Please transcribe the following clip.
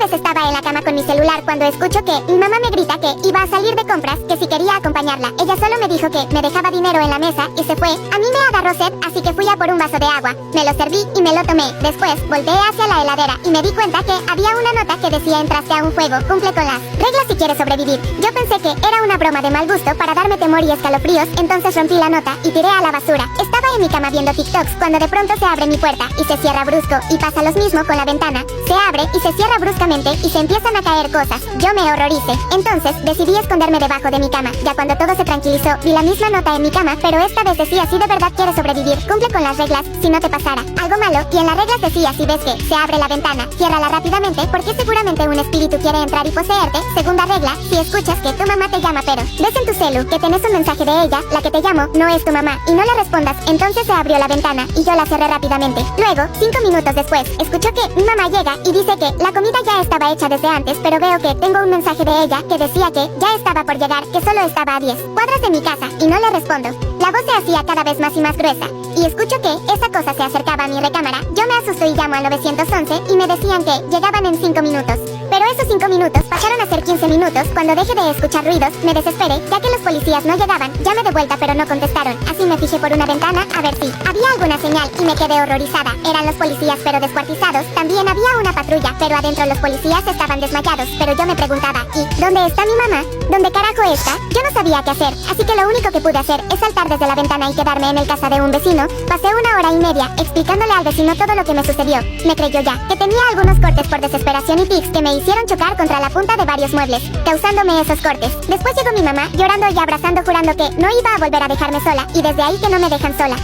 vez estaba en la cama con mi celular cuando escucho que mi mamá me grita que iba a salir de compras, que si quería acompañarla. Ella solo me dijo que me dejaba dinero en la mesa y se fue. A mí me agarró sed, así que fui a por un vaso de agua. Me lo serví y me lo tomé. Después, volteé hacia la heladera y me di cuenta que había una nota que decía: entraste a un juego, cumple con las reglas si quieres sobrevivir. Yo pensé que era una broma de mal gusto para darme temor y escalofríos, entonces rompí la nota y tiré a la basura. Estaba en mi cama viendo TikToks cuando de pronto se abre mi puerta y se cierra brusco, y pasa lo mismo con la ventana. Se abre y se cierra bruscamente y se empiezan a caer cosas. Yo me horroricé. Entonces decidí esconderme debajo de mi cama. Ya cuando todo se tranquilizó, vi la misma nota en mi cama, pero esta vez decía: si de verdad quieres sobrevivir, cumple con las reglas, si no te pasara algo malo. Y en las reglas decía: si ves que se abre la ventana, ciérrala rápidamente, porque seguramente un espíritu quiere entrar y poseerte. Segunda regla: si escuchas que tu mamá te llama pero ves en tu celu que tenés un mensaje de ella, la que te llamó no es tu mamá, y no le respondas. Entonces se abrió la ventana y yo la cerré rápidamente. Luego, 5 minutos después, escucho que mi mamá llega y dice que la comida ya estaba hecha desde antes, pero veo que tengo un mensaje de ella que decía que ya estaba por llegar, que solo estaba a 10 cuadras de mi casa, y no le respondo. La voz se hacía cada vez más y más gruesa, y escucho que esa cosa se acercaba a mi recámara. Yo me asusto y llamo al 911 y me decían que llegaban en 5 minutos. Pero esos 5 minutos pasaron a ser 15 minutos. Cuando dejé de escuchar ruidos, me desesperé, ya que los policías no llegaban. Llamé de vuelta pero no contestaron. Así me fijé por una ventana a ver si había alguna señal y me quedé horrorizada. Eran los policías pero descuartizados. También había una patrulla, pero adentro los policías estaban desmayados. Pero yo me preguntaba: ¿y dónde está mi mamá? ¿Dónde carajo está? Yo no sabía qué hacer, así que lo único que pude hacer es saltar desde la ventana y quedarme en el casa de un vecino. Pasé 1 hora y media explicándole al vecino todo lo que me sucedió. Me creyó ya que tenía algunos cortes por desesperación y tics que me hicieron chocar contra la punta de varios muebles, causándome esos cortes. Después llegó mi mamá llorando y abrazando, jurando que no iba a volver a dejarme sola, y desde ahí que no me dejan sola.